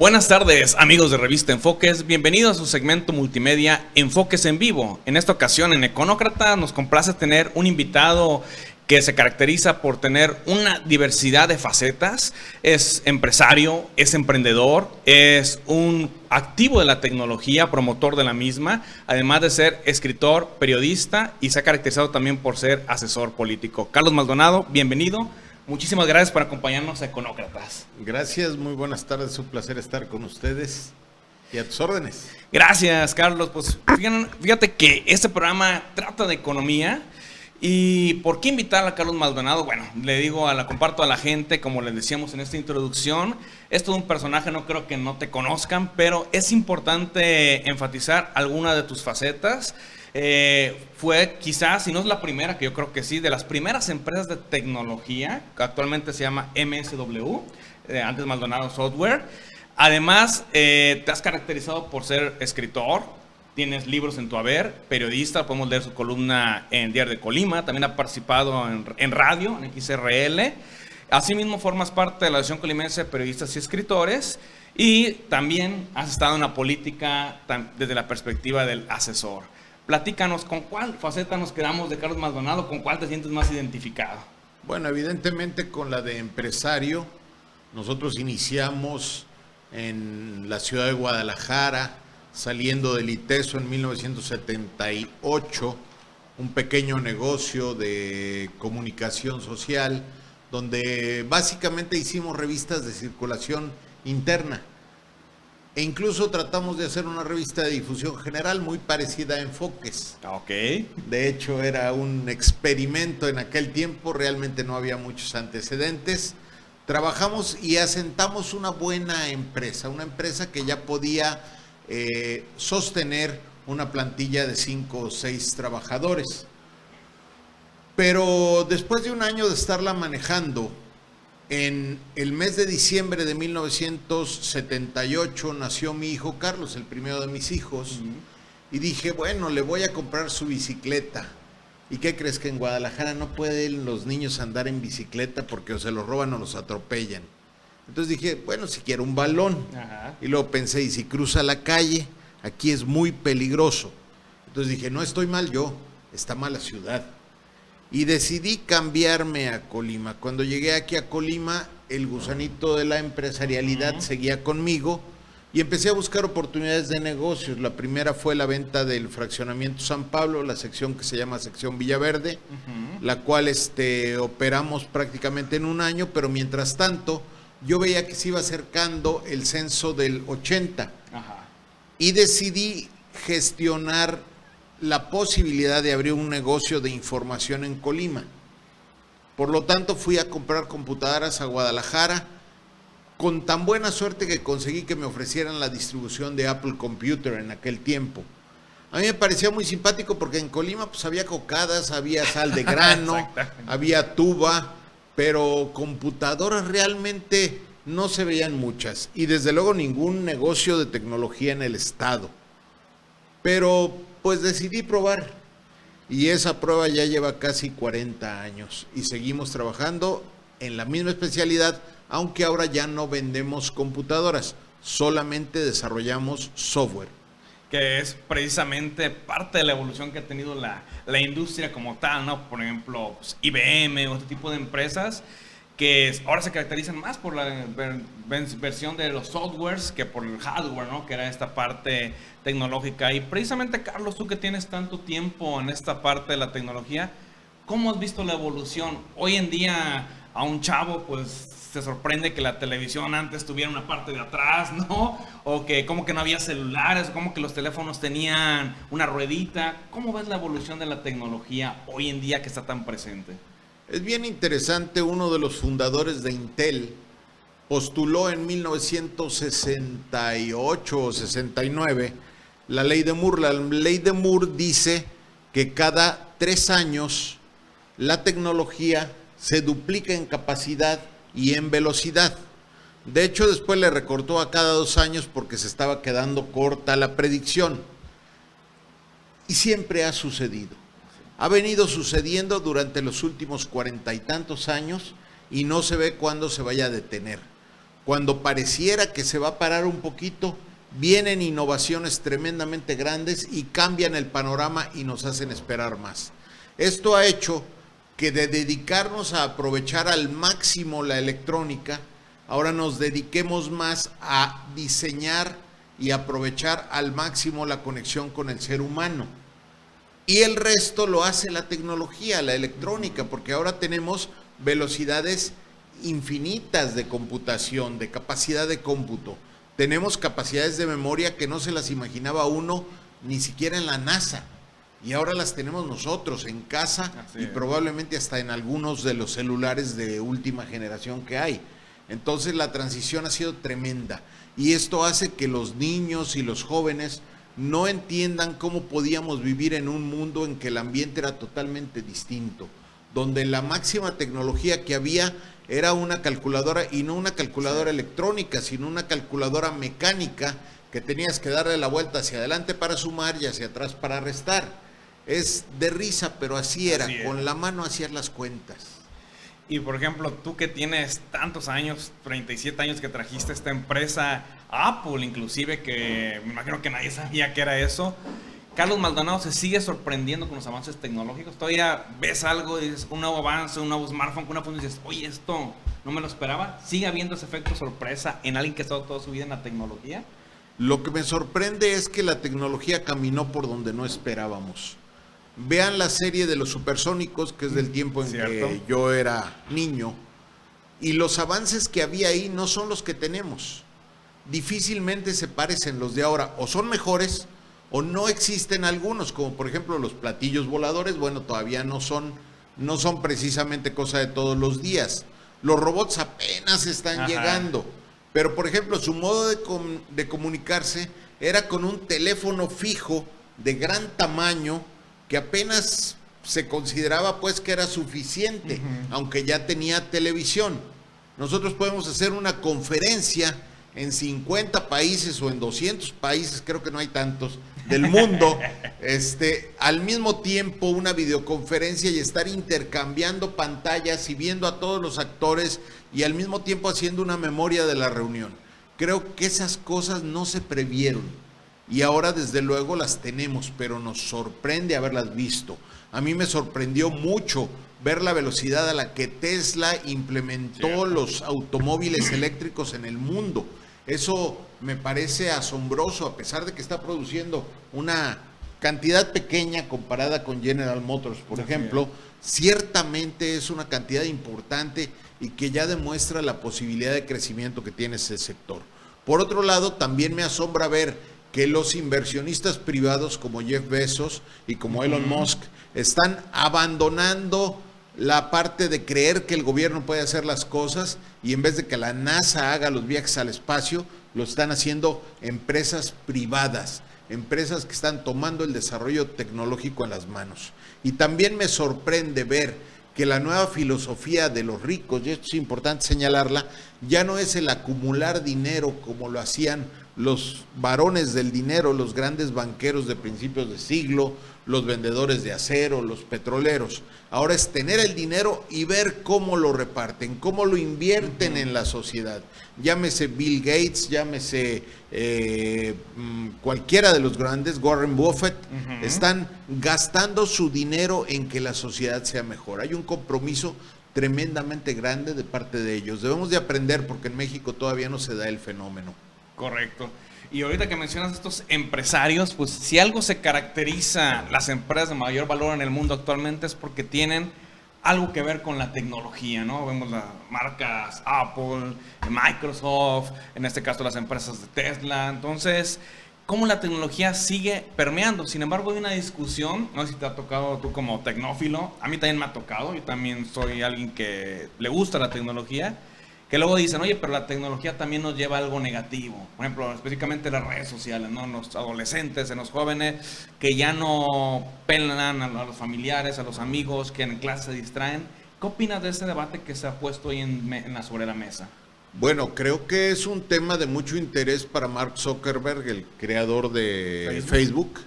Buenas tardes, amigos de Revista Enfoques. Bienvenidos a su segmento multimedia Enfoques en Vivo. En esta ocasión, en Econócrata, nos complace tener un invitado que se caracteriza por tener una diversidad de facetas. Es empresario, es emprendedor, es un activo de la tecnología, promotor de la misma, además de ser escritor, periodista y se ha caracterizado también por ser asesor político. Carlos Maldonado, bienvenido. Muchísimas gracias por acompañarnos a Econócratas. Gracias, muy buenas tardes, es un placer estar con ustedes y a tus órdenes. Gracias, Carlos. Pues fíjate que este programa trata de economía. ¿Y por qué invitar a Carlos Maldonado? Bueno, comparto a la gente, como les decíamos en esta introducción, es todo un personaje, no creo que no te conozcan, pero es importante enfatizar alguna de tus facetas. Fue quizás, si no es la primera, que yo creo que sí, de las primeras empresas de tecnología, que actualmente se llama MSW, antes Maldonado Software. Además, te has caracterizado por ser escritor. Tienes libros en tu haber, periodista, podemos leer su columna en Diario de Colima, también ha participado en radio, en XRL. Asimismo, formas parte de la Asociación Colimense de Periodistas y Escritores y también has estado en la política desde la perspectiva del asesor. Platícanos, ¿con cuál faceta nos quedamos de Carlos Maldonado? ¿Con cuál te sientes más identificado? Bueno, evidentemente con la de empresario. Nosotros iniciamos en la ciudad de Guadalajara, saliendo del ITESO en 1978, un pequeño negocio de comunicación social, donde básicamente hicimos revistas de circulación interna. E incluso tratamos de hacer una revista de difusión general muy parecida a Enfoques. Ok. De hecho, era un experimento en aquel tiempo, realmente no había muchos antecedentes. Trabajamos y asentamos una buena empresa, una empresa que ya podía sostener una plantilla de 5 o 6 trabajadores. Pero después de un año de estarla manejando, en el mes de diciembre de 1978 nació mi hijo Carlos, el primero de mis hijos, y dije, bueno, le voy a comprar su bicicleta. ¿Y qué crees? Que en Guadalajara no pueden los niños andar en bicicleta porque o se los roban o los atropellan. Entonces dije, bueno, si quiero un balón. Ajá. Y luego pensé, y si cruza la calle, aquí es muy peligroso. Entonces dije, no estoy mal yo, está mal la ciudad. Y decidí cambiarme a Colima. Cuando llegué aquí a Colima, el gusanito de la empresarialidad seguía conmigo y empecé a buscar oportunidades de negocios. La primera fue la venta del fraccionamiento San Pablo, la sección que se llama sección Villaverde, la cual operamos prácticamente en un año, pero mientras tanto yo veía que se iba acercando el censo del 80. Ajá. Y decidí gestionar la posibilidad de abrir un negocio de información en Colima. Por lo tanto, fui a comprar computadoras a Guadalajara, con tan buena suerte que conseguí que me ofrecieran la distribución de Apple Computer en aquel tiempo. A mí me parecía muy simpático porque en Colima pues había cocadas, había sal de grano, había tuba, pero computadoras realmente no se veían muchas y desde luego ningún negocio de tecnología en el estado. Pero pues decidí probar y esa prueba ya lleva casi 40 años y seguimos trabajando en la misma especialidad, aunque ahora ya no vendemos computadoras, solamente desarrollamos software. Que es precisamente parte de la evolución que ha tenido la industria como tal, ¿no? Por ejemplo, pues, IBM o este tipo de empresas que ahora se caracterizan más por la versión de los softwares que por el hardware, ¿no? Que era esta parte tecnológica. Y precisamente, Carlos, tú que tienes tanto tiempo en esta parte de la tecnología, ¿cómo has visto la evolución? Hoy en día a un chavo, pues, se sorprende que la televisión antes tuviera una parte de atrás, ¿no? O que como que no había celulares, o como que los teléfonos tenían una ruedita. ¿Cómo ves la evolución de la tecnología hoy en día que está tan presente? Es bien interesante, uno de los fundadores de Intel postuló en 1968 o 69 la ley de Moore. La ley de Moore dice que cada 3 años la tecnología se duplica en capacidad y en velocidad. De hecho, después le recortó a cada 2 años porque se estaba quedando corta la predicción. Y siempre ha sucedido. Ha venido sucediendo durante los últimos 40 y tantos años y no se ve cuándo se vaya a detener. cuando pareciera que se va a parar un poquito, vienen innovaciones tremendamente grandes y cambian el panorama y nos hacen esperar más. Esto ha hecho que de dedicarnos a aprovechar al máximo la electrónica, ahora nos dediquemos más a diseñar y aprovechar al máximo la conexión con el ser humano. Y el resto lo hace la tecnología, la electrónica, porque ahora tenemos velocidades infinitas de computación, de capacidad de cómputo. Tenemos capacidades de memoria que no se las imaginaba uno ni siquiera en la NASA. Y ahora las tenemos nosotros en casa y probablemente hasta en algunos de los celulares de última generación que hay. Entonces la transición ha sido tremenda y esto hace que los niños y los jóvenes no entiendan cómo podíamos vivir en un mundo en que el ambiente era totalmente distinto, donde la máxima tecnología que había era una calculadora, y no una calculadora electrónica, sino una calculadora mecánica que tenías que darle la vuelta hacia adelante para sumar y hacia atrás para restar. Es de risa, pero así era, con la mano hacías las cuentas. Y por ejemplo, tú que tienes tantos años, 37 años que trajiste esta empresa, Apple inclusive, que me imagino que nadie sabía que era eso. Carlos Maldonado se sigue sorprendiendo con los avances tecnológicos. Todavía ves algo y dices, un nuevo avance, un nuevo smartphone, con una función y dices, oye, esto no me lo esperaba. ¿Sigue habiendo ese efecto sorpresa en alguien que ha estado toda su vida en la tecnología? Lo que me sorprende es que la tecnología caminó por donde no esperábamos. Vean la serie de los supersónicos, que es del tiempo en que yo era niño, y los avances que había ahí no son los que tenemos. Difícilmente se parecen los de ahora, o son mejores, o no existen algunos, como por ejemplo los platillos voladores. Bueno, todavía no son precisamente cosa de todos los días. Los robots apenas están llegando, pero por ejemplo su modo de comunicarse era con un teléfono fijo de gran tamaño, que apenas se consideraba pues que era suficiente, aunque ya tenía televisión. Nosotros podemos hacer una conferencia en 50 países o en 200 países, creo que no hay tantos, del mundo, al mismo tiempo una videoconferencia y estar intercambiando pantallas y viendo a todos los actores y al mismo tiempo haciendo una memoria de la reunión. Creo que esas cosas no se previeron. Y ahora desde luego las tenemos, pero nos sorprende haberlas visto. A mí me sorprendió mucho ver la velocidad a la que Tesla implementó los automóviles eléctricos en el mundo. Eso me parece asombroso, a pesar de que está produciendo una cantidad pequeña comparada con General Motors, por ejemplo. Ciertamente es una cantidad importante y que ya demuestra la posibilidad de crecimiento que tiene ese sector. Por otro lado, también me asombra ver que los inversionistas privados como Jeff Bezos y como Elon Musk están abandonando la parte de creer que el gobierno puede hacer las cosas, y en vez de que la NASA haga los viajes al espacio, lo están haciendo empresas privadas, empresas que están tomando el desarrollo tecnológico en las manos. Y también me sorprende ver que la nueva filosofía de los ricos, y esto es importante señalarla, ya no es el acumular dinero como lo hacían los varones del dinero, los grandes banqueros de principios de siglo, los vendedores de acero, los petroleros. Ahora es tener el dinero y ver cómo lo reparten, cómo lo invierten en la sociedad. Llámese Bill Gates, llámese cualquiera de los grandes, Warren Buffett, están gastando su dinero en que la sociedad sea mejor. Hay un compromiso tremendamente grande de parte de ellos. Debemos de aprender, porque en México todavía no se da el fenómeno. Correcto. Y ahorita que mencionas estos empresarios, pues si algo se caracteriza las empresas de mayor valor en el mundo actualmente es porque tienen algo que ver con la tecnología, ¿no? Vemos las marcas Apple, Microsoft, en este caso las empresas de Tesla. Entonces, cómo la tecnología sigue permeando. Sin embargo, hay una discusión, no sé si te ha tocado tú como tecnófilo, a mí también me ha tocado, yo también soy alguien que le gusta la tecnología, que luego dicen, oye, pero la tecnología también nos lleva a algo negativo. Por ejemplo, específicamente las redes sociales, ¿no? En los adolescentes, en los jóvenes, que ya no pelan a los familiares, a los amigos, que en clase se distraen. ¿Qué opinas de ese debate que se ha puesto hoy sobre la mesa? Bueno, creo que es un tema de mucho interés para Mark Zuckerberg, el creador de Facebook,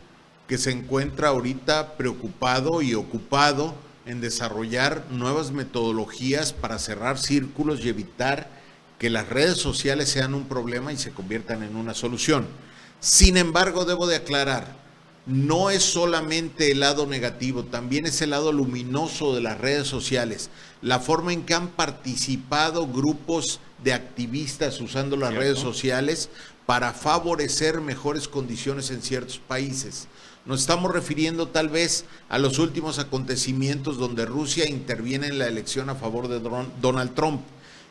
que se encuentra ahorita preocupado y ocupado en desarrollar nuevas metodologías para cerrar círculos y evitar que las redes sociales sean un problema y se conviertan en una solución. Sin embargo, debo de aclarar, no es solamente el lado negativo, también es el lado luminoso de las redes sociales, la forma en que han participado grupos de activistas usando las redes sociales para favorecer mejores condiciones en ciertos países. Nos estamos refiriendo tal vez a los últimos acontecimientos donde Rusia interviene en la elección a favor de Donald Trump.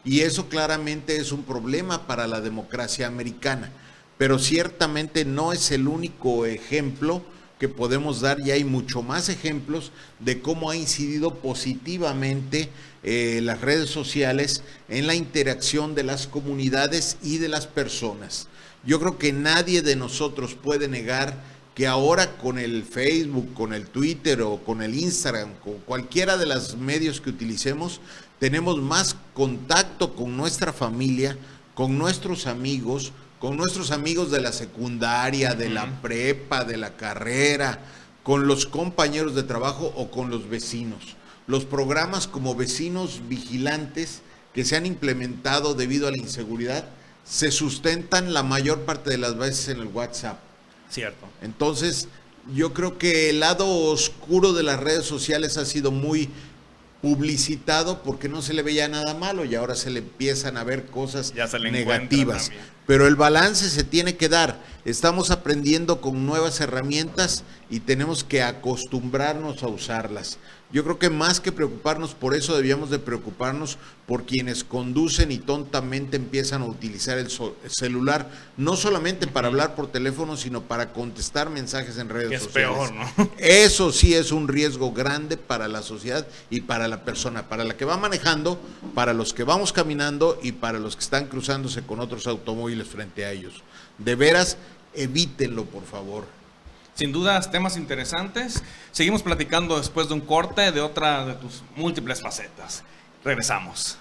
Y eso claramente es un problema para la democracia americana. Pero ciertamente no es el único ejemplo que podemos dar, y hay mucho más ejemplos de cómo ha incidido positivamente las redes sociales en la interacción de las comunidades y de las personas. Yo creo que nadie de nosotros puede negar que ahora con el Facebook, con el Twitter o con el Instagram, con cualquiera de los medios que utilicemos, tenemos más contacto con nuestra familia, con nuestros amigos de la secundaria, de la prepa, de la carrera, con los compañeros de trabajo o con los vecinos. Los programas como vecinos vigilantes que se han implementado debido a la inseguridad se sustentan la mayor parte de las veces en el WhatsApp. Cierto. Entonces, yo creo que el lado oscuro de las redes sociales ha sido muy publicitado porque no se le veía nada malo y ahora se le empiezan a ver cosas negativas. Pero el balance se tiene que dar. Estamos aprendiendo con nuevas herramientas y tenemos que acostumbrarnos a usarlas. Yo creo que más que preocuparnos por eso, debíamos de preocuparnos por quienes conducen y tontamente empiezan a utilizar el celular, no solamente para hablar por teléfono, sino para contestar mensajes en redes sociales. Es peor, ¿no? Eso sí es un riesgo grande para la sociedad y para la persona, para la que va manejando, para los que vamos caminando y para los que están cruzándose con otros automóviles frente a ellos. De veras, evítenlo, por favor. Sin dudas, temas interesantes. Seguimos platicando después de un corte de otra de tus múltiples facetas. Regresamos.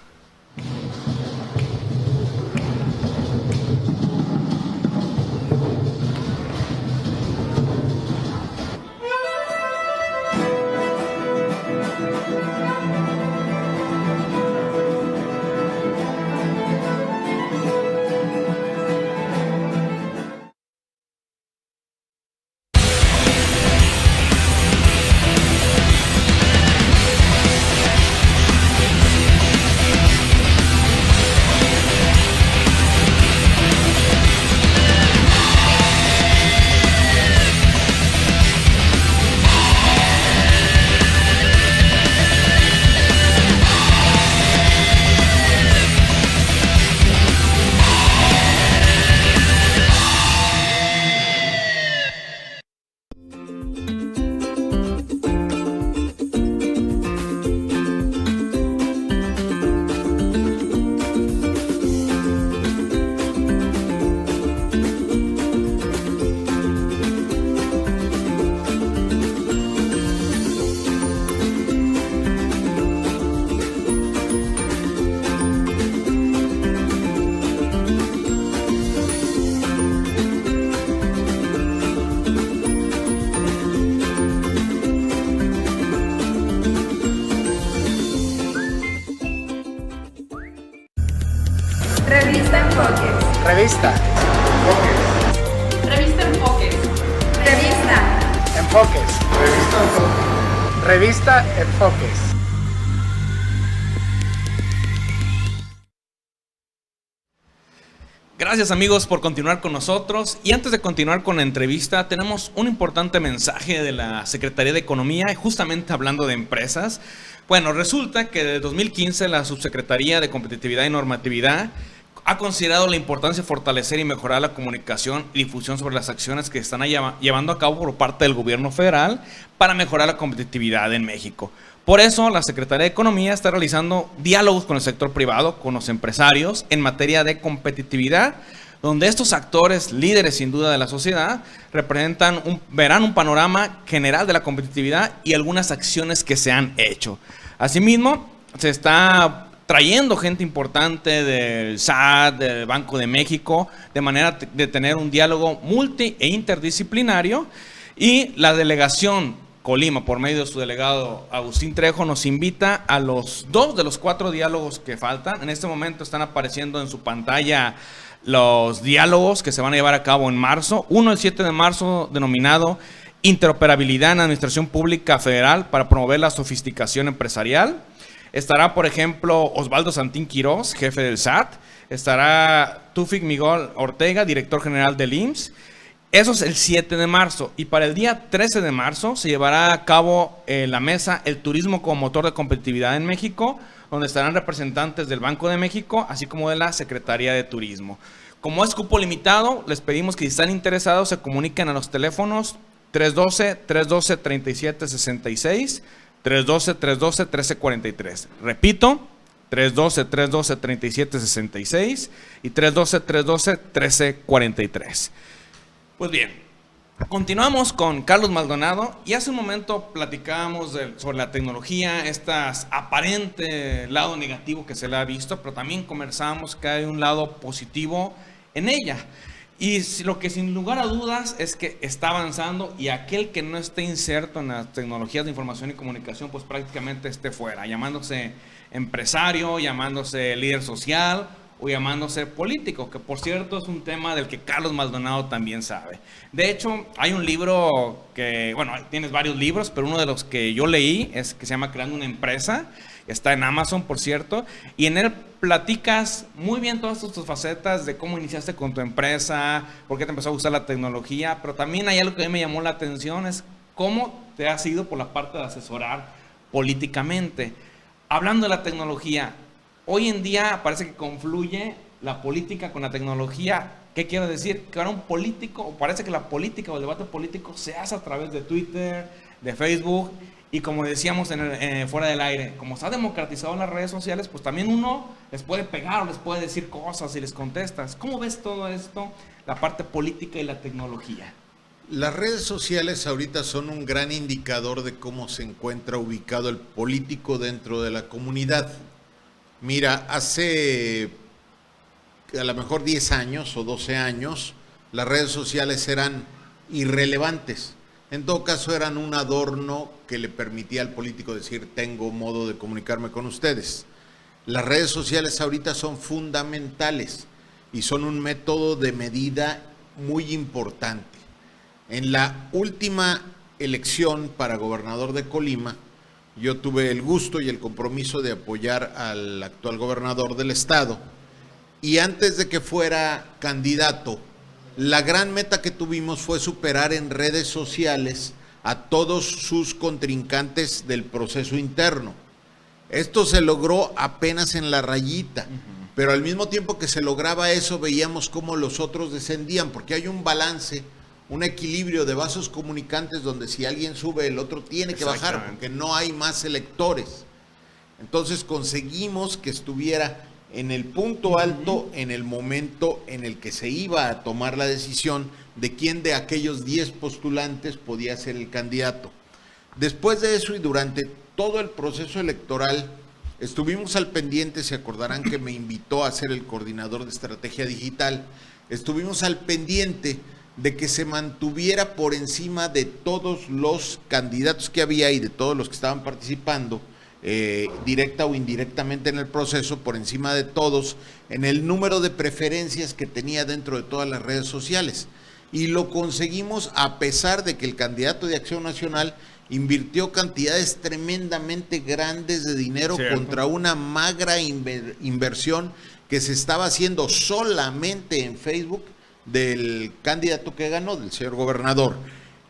Revista Enfoques. Revista. Revista Enfoques. Revista. Enfoques. Revista Enfoques. Gracias, amigos, por continuar con nosotros. Y antes de continuar con la entrevista, tenemos un importante mensaje de la Secretaría de Economía, justamente hablando de empresas. Bueno, resulta que desde 2015 la Subsecretaría de Competitividad y Normatividad ha considerado la importancia de fortalecer y mejorar la comunicación y difusión sobre las acciones que están llevando a cabo por parte del gobierno federal para mejorar la competitividad en México. Por eso, la Secretaría de Economía está realizando diálogos con el sector privado, con los empresarios, en materia de competitividad, donde estos actores, líderes sin duda de la sociedad, verán un panorama general de la competitividad y algunas acciones que se han hecho. Asimismo, se está trayendo gente importante del SAT, del Banco de México, de manera de tener un diálogo multi e interdisciplinario, y la delegación Colima, por medio de su delegado Agustín Trejo, nos invita a los 2 de los 4 diálogos que faltan. En este momento están apareciendo en su pantalla los diálogos que se van a llevar a cabo en marzo. Uno el 7 de marzo, denominado Interoperabilidad en Administración Pública Federal para promover la sofisticación empresarial. Estará, por ejemplo, Osvaldo Santín Quirós, jefe del SAT. Estará Tufik Miguel Ortega, director general del IMSS. Eso es el 7 de marzo. Y para el día 13 de marzo se llevará a cabo la mesa El Turismo como Motor de Competitividad en México, donde estarán representantes del Banco de México, así como de la Secretaría de Turismo. Como es cupo limitado, les pedimos que si están interesados se comuniquen a los teléfonos 312-312-3766, 312-312-1343. Repito, 312-312-3766 y 312-312-1343. Pues bien, continuamos con Carlos Maldonado y hace un momento platicábamos sobre la tecnología, aparente lado negativo que se le ha visto, pero también conversamos que hay un lado positivo en ella. Y lo que sin lugar a dudas es que está avanzando y aquel que no esté inserto en las tecnologías de información y comunicación, pues prácticamente esté fuera, llamándose empresario, llamándose líder social o llamándose político, que por cierto es un tema del que Carlos Maldonado también sabe. De hecho, hay un libro que, bueno, tienes varios libros, pero uno de los que yo leí es que se llama Creando una Empresa, está en Amazon, por cierto, y en él platicas muy bien todas tus facetas de cómo iniciaste con tu empresa, por qué te empezó a gustar la tecnología, pero también hay algo que a mí me llamó la atención, es cómo te has ido por la parte de asesorar políticamente. Hablando de la tecnología, hoy en día parece que confluye la política con la tecnología. ¿Qué quiero decir? Que ahora un político, o parece que la política o el debate político se hace a través de Twitter, de Facebook, y como decíamos fuera del aire, como se ha democratizado en las redes sociales, pues también uno les puede pegar o les puede decir cosas y les contestas. ¿Cómo ves todo esto, la parte política y la tecnología? Las redes sociales ahorita son un gran indicador de cómo se encuentra ubicado el político dentro de la comunidad. Mira, hace a lo mejor 10 años o 12 años, las redes sociales eran irrelevantes. En todo caso, eran un adorno que le permitía al político decir, tengo modo de comunicarme con ustedes. Las redes sociales ahorita son fundamentales y son un método de medida muy importante. En la última elección para gobernador de Colima, yo tuve el gusto y el compromiso de apoyar al actual gobernador del estado, y antes de que fuera candidato, la gran meta que tuvimos fue superar en redes sociales a todos sus contrincantes del proceso interno. Esto se logró apenas en la rayita, pero al mismo tiempo que se lograba eso, veíamos cómo los otros descendían, porque hay un balance, un equilibrio de vasos comunicantes donde si alguien sube, el otro tiene que bajar, porque no hay más electores. Entonces conseguimos que estuviera en el punto alto, en el momento en el que se iba a tomar la decisión de quién de aquellos 10 postulantes podía ser el candidato. Después de eso y durante todo el proceso electoral, estuvimos al pendiente, se acordarán que me invitó a ser el coordinador de estrategia digital, estuvimos al pendiente de que se mantuviera por encima de todos los candidatos que había y de todos los que estaban participando, directa o indirectamente en el proceso, por encima de todos, en el número de preferencias que tenía dentro de todas las redes sociales. Y lo conseguimos a pesar de que el candidato de Acción Nacional invirtió cantidades tremendamente grandes de dinero contra una magra inversión que se estaba haciendo solamente en Facebook del candidato que ganó, del señor gobernador.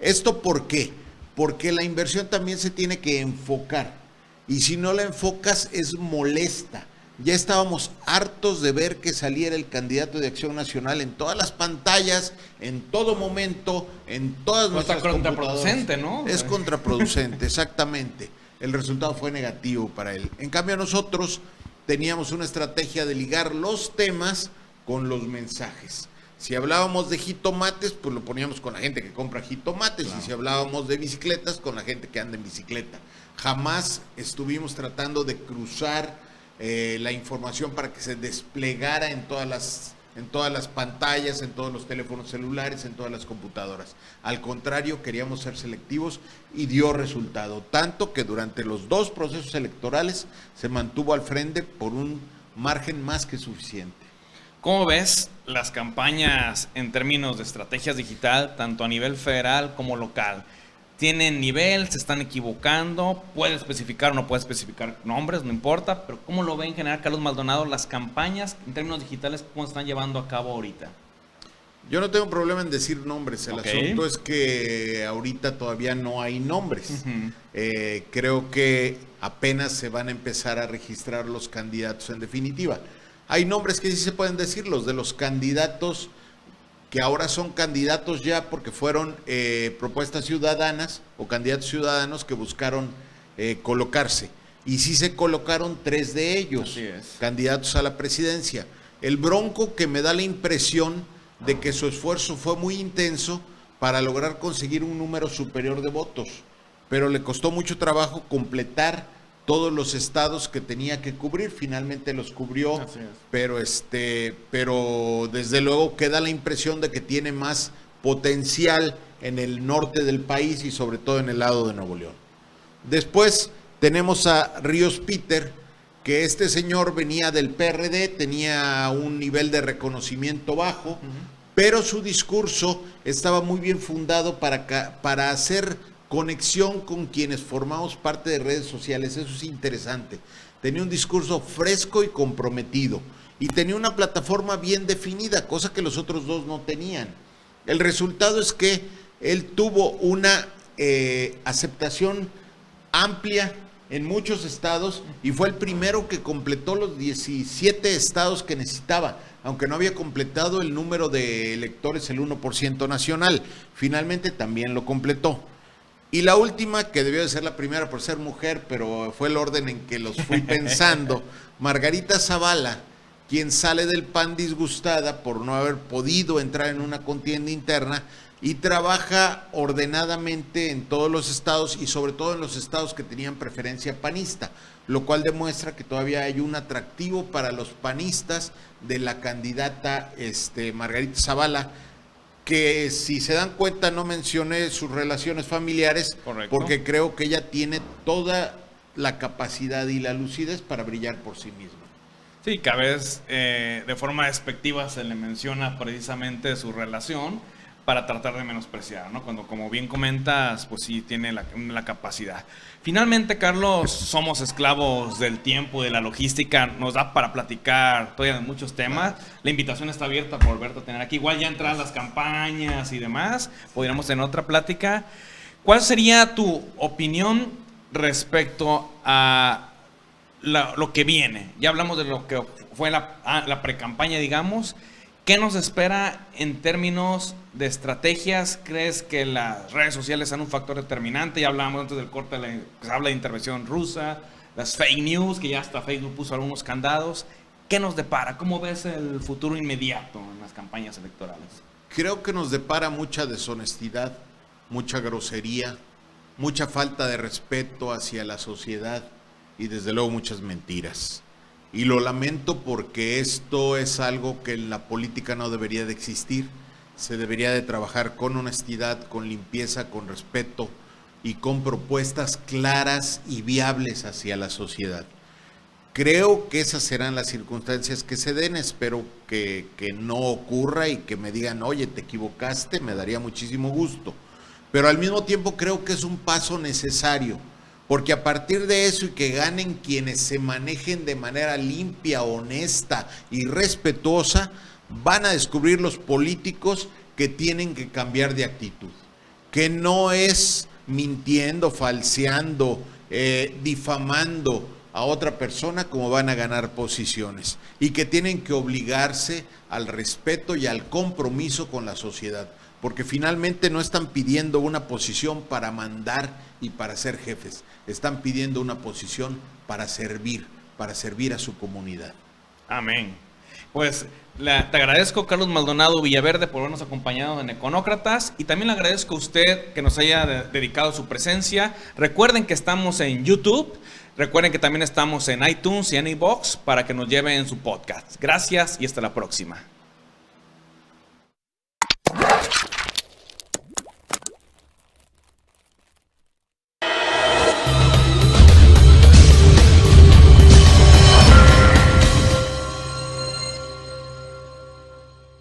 ¿Esto por qué? Porque la inversión también se tiene que enfocar. Y si no la enfocas es molesta. Ya estábamos hartos de ver que saliera el candidato de Acción Nacional en todas las pantallas, en todo momento, en todas nuestras computadoras. Es contraproducente, ¿no? Es contraproducente, exactamente. El resultado fue negativo para él. En cambio nosotros teníamos una estrategia de ligar los temas con los mensajes. Si hablábamos de jitomates, pues lo poníamos con la gente que compra jitomates. Claro. Y si hablábamos de bicicletas, con la gente que anda en bicicleta. Jamás estuvimos tratando de cruzar la información para que se desplegara en todas las en todas las pantallas, en todos los teléfonos celulares, en todas las computadoras. Al contrario, queríamos ser selectivos y dio resultado, tanto que durante los 2 procesos electorales se mantuvo al frente por un margen más que suficiente. ¿Cómo ves las campañas en términos de estrategias digital, tanto a nivel federal como local? ¿Tienen nivel? ¿Se están equivocando? ¿Puede especificar o no puede especificar nombres? No importa, pero ¿cómo lo ve en general Carlos Maldonado las campañas en términos digitales? ¿Cómo están llevando a cabo ahorita? Yo no tengo problema en decir nombres, el Ok. asunto es que ahorita todavía no hay nombres. Creo que apenas se van a empezar a registrar los candidatos en definitiva. Hay nombres que sí se pueden decir, los de los candidatos que ahora son candidatos ya porque fueron propuestas ciudadanas o candidatos ciudadanos que buscaron colocarse. Y sí se colocaron 3 de ellos, Así es. candidatos a la presidencia. El Bronco, que me da la impresión de que su esfuerzo fue muy intenso para lograr conseguir un número superior de votos, pero le costó mucho trabajo completar todos los estados que tenía que cubrir. Finalmente los cubrió, Así es. pero desde luego queda la impresión de que tiene más potencial en el norte del país y sobre todo en el lado de Nuevo León. Después tenemos a Ríos Peter, que este señor venía del PRD, tenía un nivel de reconocimiento bajo, pero su discurso estaba muy bien fundado para hacer conexión con quienes formamos parte de redes sociales. Eso es interesante. Tenía un discurso fresco y comprometido y tenía una plataforma bien definida, cosa que los otros 2 no tenían. El resultado es que él tuvo una aceptación amplia en muchos estados y fue el primero que completó los 17 estados que necesitaba, aunque no había completado el número de electores, el 1% nacional. Finalmente también lo completó. Y la última, que debió de ser la primera por ser mujer, pero fue el orden en que los fui pensando, Margarita Zavala, quien sale del PAN disgustada por no haber podido entrar en una contienda interna y trabaja ordenadamente en todos los estados y sobre todo en los estados que tenían preferencia panista, lo cual demuestra que todavía hay un atractivo para los panistas de la candidata Margarita Zavala, que si se dan cuenta no mencioné sus relaciones familiares. Correcto. Porque creo que ella tiene toda la capacidad y la lucidez para brillar por sí misma. Sí, que a veces de forma despectiva se le menciona precisamente su relación para tratar de menospreciar, ¿no? Cuando, como bien comentas, pues sí tiene la capacidad. Finalmente, Carlos, somos esclavos del tiempo, de la logística, nos da para platicar todavía de muchos temas. La invitación está abierta por volverte a tener aquí. Igual ya entran las campañas y demás, podríamos tener otra plática. ¿Cuál sería tu opinión respecto a lo que viene? Ya hablamos de lo que fue la precampaña, digamos. ¿Qué nos espera en términos de estrategias? ¿Crees que las redes sociales son un factor determinante? Ya hablábamos antes del corte, se habla de intervención rusa, las fake news, que ya hasta Facebook puso algunos candados. ¿Qué nos depara? ¿Cómo ves el futuro inmediato en las campañas electorales? Creo que nos depara mucha deshonestidad, mucha grosería, mucha falta de respeto hacia la sociedad y desde luego muchas mentiras. Y lo lamento porque esto es algo que en la política no debería de existir. Se debería de trabajar con honestidad, con limpieza, con respeto y con propuestas claras y viables hacia la sociedad. Creo que esas serán las circunstancias que se den. Espero que no ocurra y que me digan, oye, te equivocaste, me daría muchísimo gusto. Pero al mismo tiempo creo que es un paso necesario. Porque a partir de eso y que ganen quienes se manejen de manera limpia, honesta y respetuosa, van a descubrir los políticos que tienen que cambiar de actitud. Que no es mintiendo, falseando, difamando a otra persona como van a ganar posiciones. Y que tienen que obligarse al respeto y al compromiso con la sociedad. Porque finalmente no están pidiendo una posición para mandar y para ser jefes. Están pidiendo una posición para servir a su comunidad. Amén. Pues te agradezco, Carlos Maldonado Villaverde, por habernos acompañado en Econócratas, y también le agradezco a usted que nos haya dedicado su presencia. Recuerden que estamos en YouTube, recuerden que también estamos en iTunes y en iVoox para que nos lleven su podcast. Gracias y hasta la próxima.